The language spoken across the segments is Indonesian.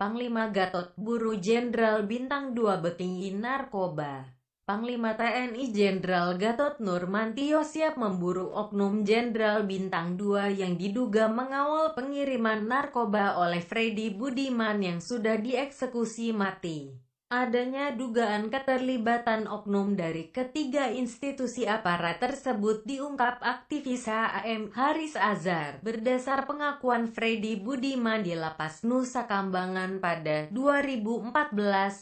Panglima Gatot buru Jenderal Bintang 2 betinggi narkoba. Panglima TNI Jenderal Gatot Nurmantio siap memburu oknum Jenderal Bintang 2 yang diduga mengawal pengiriman narkoba oleh Freddy Budiman yang sudah dieksekusi mati. Adanya dugaan keterlibatan oknum dari ketiga institusi aparat tersebut diungkap aktivis HAM Haris Azhar berdasar pengakuan Freddy Budiman di Lapas Nusa Kambangan pada 2014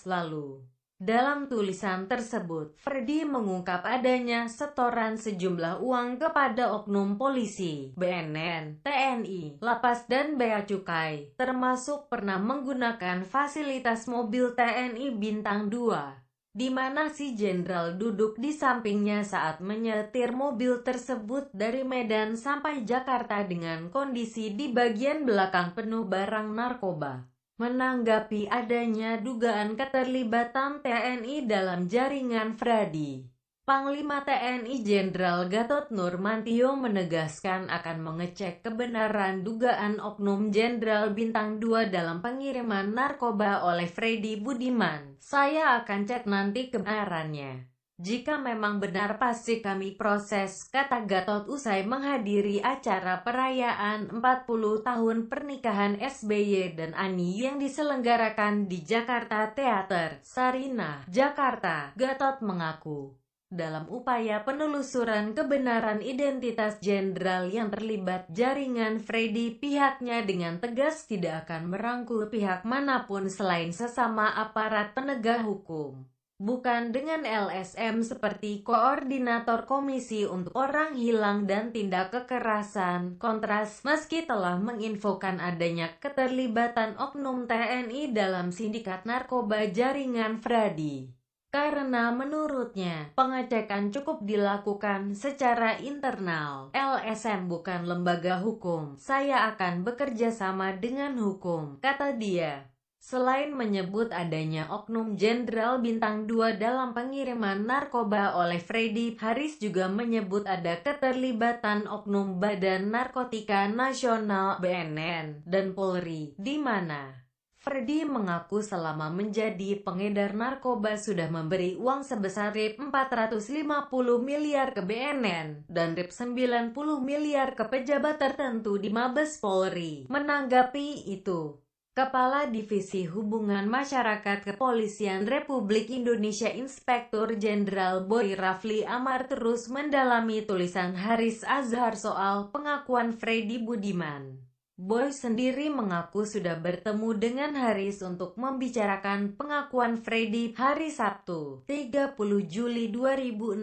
lalu. Dalam tulisan tersebut, Freddy mengungkap adanya setoran sejumlah uang kepada oknum polisi, BNN, TNI, Lapas dan Bea Cukai, termasuk pernah menggunakan fasilitas mobil TNI Bintang 2, di mana si jenderal duduk di sampingnya saat menyetir mobil tersebut dari Medan sampai Jakarta dengan kondisi di bagian belakang penuh barang narkoba. Menanggapi adanya dugaan keterlibatan TNI dalam jaringan Freddy, Panglima TNI Jenderal Gatot Nurmantio menegaskan akan mengecek kebenaran dugaan oknum Jenderal Bintang 2 dalam pengiriman narkoba oleh Freddy Budiman. Saya akan cek nanti kebenarannya. Jika memang benar pasti kami proses, kata Gatot usai menghadiri acara perayaan 40 tahun pernikahan SBY dan Ani yang diselenggarakan di Jakarta Theater, Sarinah, Jakarta. Gatot mengaku, dalam upaya penelusuran kebenaran identitas jenderal yang terlibat jaringan Freddy, pihaknya dengan tegas tidak akan merangkul pihak manapun selain sesama aparat penegak hukum. Bukan dengan LSM seperti Koordinator Komisi untuk Orang Hilang dan Tindak Kekerasan, Kontras, meski telah menginfokan adanya keterlibatan oknum TNI dalam sindikat narkoba jaringan Freddy. Karena menurutnya, pengecekan cukup dilakukan secara internal. LSM bukan lembaga hukum, saya akan bekerja sama dengan hukum, kata dia. Selain menyebut adanya oknum Jenderal Bintang 2 dalam pengiriman narkoba oleh Freddy, Haris juga menyebut ada keterlibatan oknum Badan Narkotika Nasional (BNN) dan Polri, di mana Freddy mengaku selama menjadi pengedar narkoba sudah memberi uang sebesar Rp 450 miliar ke BNN dan Rp 90 miliar ke pejabat tertentu di Mabes Polri. Menanggapi itu, Kepala Divisi Hubungan Masyarakat Kepolisian Republik Indonesia Inspektur Jenderal Boy Rafli Amar terus mendalami tulisan Haris Azhar soal pengakuan Freddy Budiman. Boy sendiri mengaku sudah bertemu dengan Haris untuk membicarakan pengakuan Freddy hari Sabtu, 30 Juli 2016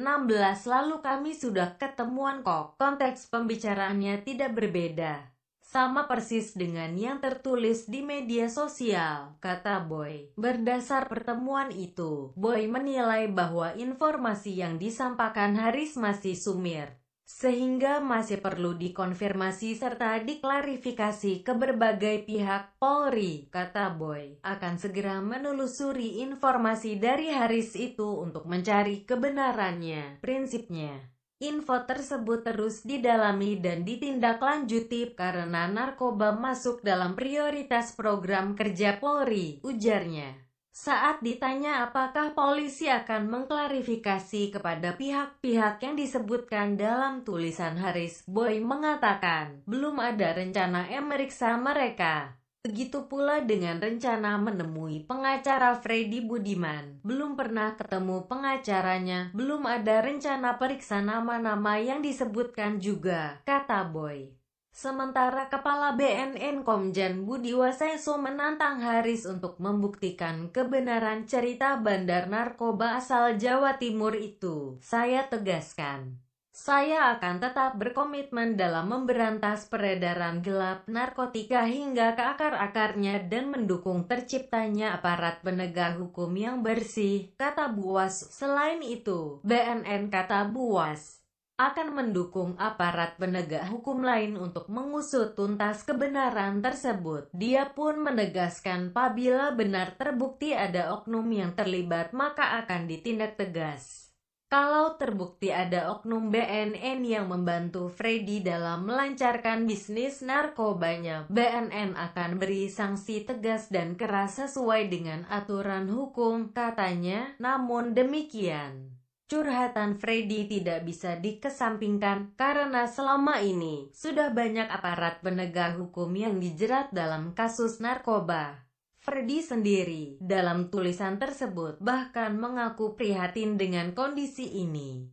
lalu. Kami sudah ketemuan kok, konteks pembicaraannya tidak berbeda. Sama persis dengan yang tertulis di media sosial, kata Boy. Berdasar pertemuan itu, Boy menilai bahwa informasi yang disampaikan Haris masih sumir, sehingga masih perlu dikonfirmasi serta diklarifikasi ke berbagai pihak. Polri, kata Boy, akan segera menelusuri informasi dari Haris itu untuk mencari kebenarannya. Prinsipnya, info tersebut terus didalami dan ditindaklanjuti karena narkoba masuk dalam prioritas program kerja Polri, ujarnya. Saat ditanya apakah polisi akan mengklarifikasi kepada pihak-pihak yang disebutkan dalam tulisan Haris, Boy mengatakan, belum ada rencana memeriksa mereka. Begitu pula dengan rencana menemui pengacara Freddy Budiman. Belum pernah ketemu pengacaranya, belum ada rencana periksa nama-nama yang disebutkan juga, kata Boy. Sementara Kepala BNN Komjen Budi Waseso menantang Haris untuk membuktikan kebenaran cerita bandar narkoba asal Jawa Timur itu. Saya tegaskan, saya akan tetap berkomitmen dalam memberantas peredaran gelap narkotika hingga ke akar-akarnya dan mendukung terciptanya aparat penegak hukum yang bersih, kata Buas. Selain itu, BNN, kata Buas, akan mendukung aparat penegak hukum lain untuk mengusut tuntas kebenaran tersebut. Dia pun menegaskan apabila benar terbukti ada oknum yang terlibat maka akan ditindak tegas. Kalau terbukti ada oknum BNN yang membantu Freddy dalam melancarkan bisnis narkobanya, BNN akan beri sanksi tegas dan keras sesuai dengan aturan hukum, katanya. Namun demikian, curhatan Freddy tidak bisa dikesampingkan, karena selama ini sudah banyak aparat penegak hukum yang dijerat dalam kasus narkoba. Freddy sendiri, dalam tulisan tersebut, bahkan mengaku prihatin dengan kondisi ini.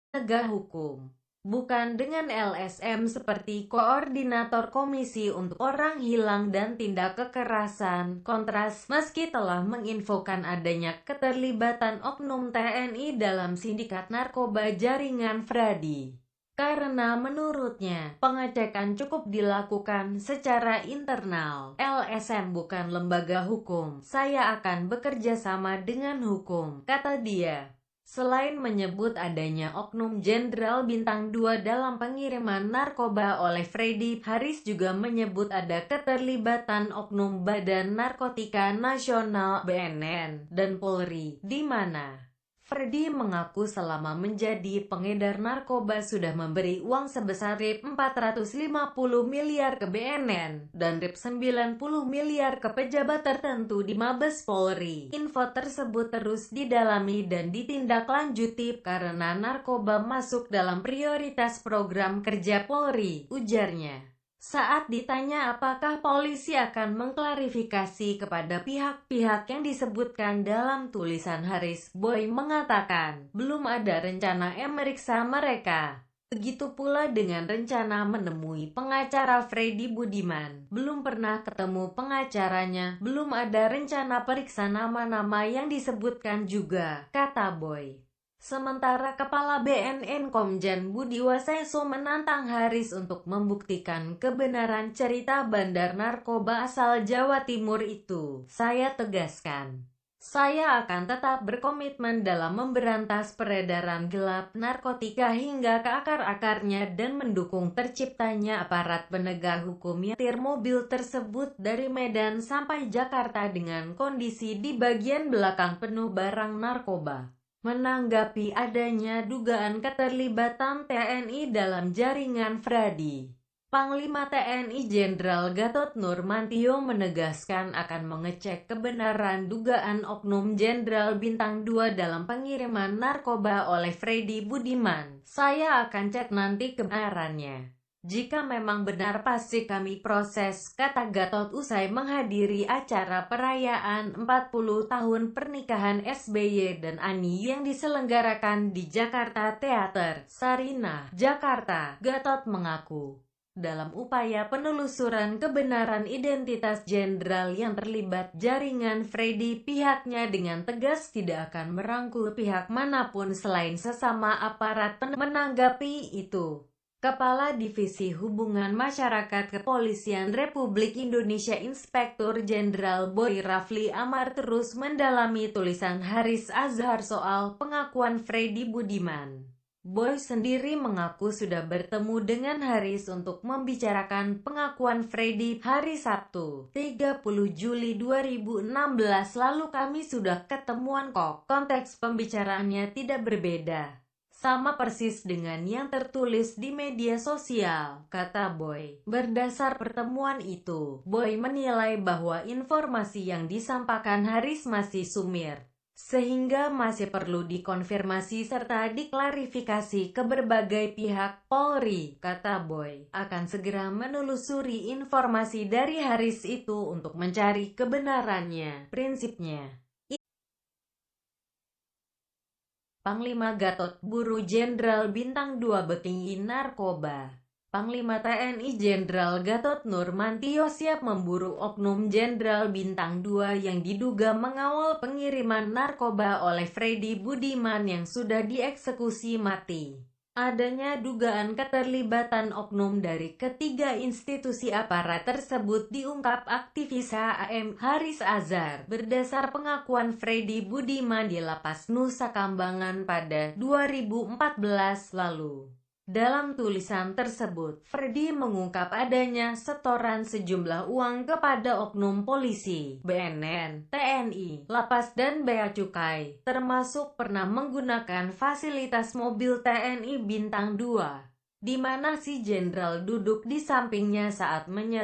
Penegak hukum, bukan dengan LSM seperti Koordinator Komisi untuk Orang Hilang dan Tindak Kekerasan, Kontras, meski telah menginfokan adanya keterlibatan oknum TNI dalam sindikat narkoba jaringan Freddy. Karena menurutnya, pengecekan cukup dilakukan secara internal. LSM bukan lembaga hukum, saya akan bekerja sama dengan hukum, kata dia. Selain menyebut adanya oknum Jenderal Bintang 2 dalam pengiriman narkoba oleh Freddy, Haris juga menyebut ada keterlibatan oknum Badan Narkotika Nasional (BNN) dan Polri, di mana Freddy mengaku selama menjadi pengedar narkoba sudah memberi uang sebesar Rp450 miliar ke BNN, dan Rp90 miliar ke pejabat tertentu di Mabes Polri. Info tersebut terus didalami dan ditindaklanjuti karena narkoba masuk dalam prioritas program kerja Polri, ujarnya. Saat ditanya apakah polisi akan mengklarifikasi kepada pihak-pihak yang disebutkan dalam tulisan Haris, Boy mengatakan, belum ada rencana memeriksa mereka. Begitu pula dengan rencana menemui pengacara Freddy Budiman. Belum pernah ketemu pengacaranya, belum ada rencana periksa nama-nama yang disebutkan juga, kata Boy. Sementara Kepala BNN Komjen Budi Waseso menantang Haris untuk membuktikan kebenaran cerita bandar narkoba asal Jawa Timur itu. Saya tegaskan, saya akan tetap berkomitmen dalam memberantas peredaran gelap narkotika hingga ke akar-akarnya dan mendukung terciptanya aparat penegak hukum yang menyetir mobil tersebut dari Medan sampai Jakarta dengan kondisi di bagian belakang penuh barang narkoba. Menanggapi adanya dugaan keterlibatan TNI dalam jaringan Freddy, Panglima TNI Jenderal Gatot Nurmantio menegaskan akan mengecek kebenaran dugaan oknum Jenderal Bintang 2 dalam pengiriman narkoba oleh Freddy Budiman. Saya akan cek nanti kebenarannya. Jika memang benar pasti kami proses, kata Gatot usai menghadiri acara perayaan 40 tahun pernikahan SBY dan Ani yang diselenggarakan di Jakarta Theater, Sarinah, Jakarta. Gatot mengaku, dalam upaya penelusuran kebenaran identitas jenderal yang terlibat jaringan Freddy, pihaknya dengan tegas tidak akan merangkul pihak manapun selain sesama aparat. Menanggapi itu, Kepala Divisi Hubungan Masyarakat Kepolisian Republik Indonesia Inspektur Jenderal Boy Rafli Amar terus mendalami tulisan Haris Azhar soal pengakuan Freddy Budiman. Boy sendiri mengaku sudah bertemu dengan Haris untuk membicarakan pengakuan Freddy hari Sabtu, 30 Juli 2016 lalu. Kami sudah ketemuan kok, konteks pembicaraannya tidak berbeda. Sama persis dengan yang tertulis di media sosial, kata Boy. Berdasar pertemuan itu, Boy menilai bahwa informasi yang disampaikan Haris masih sumir, sehingga masih perlu dikonfirmasi serta diklarifikasi ke berbagai pihak. Polri, kata Boy, akan segera menelusuri informasi dari Haris itu untuk mencari kebenarannya. Prinsipnya, Panglima Gatot buru Jenderal Bintang 2 betinggi narkoba. Panglima TNI Jenderal Gatot Nurmantio siap memburu oknum Jenderal Bintang 2 yang diduga mengawal pengiriman narkoba oleh Freddy Budiman yang sudah dieksekusi mati. Adanya dugaan keterlibatan oknum dari ketiga institusi aparat tersebut diungkap aktivis HAM Haris Azhar berdasar pengakuan Freddy Budiman di Lapas Nusa Kambangan pada 2014 lalu. Dalam tulisan tersebut, Ferdi mengungkap adanya setoran sejumlah uang kepada oknum polisi, BNN, TNI, Lapas dan Bea Cukai, termasuk pernah menggunakan fasilitas mobil TNI Bintang 2, di mana si jenderal duduk di sampingnya saat menyetir.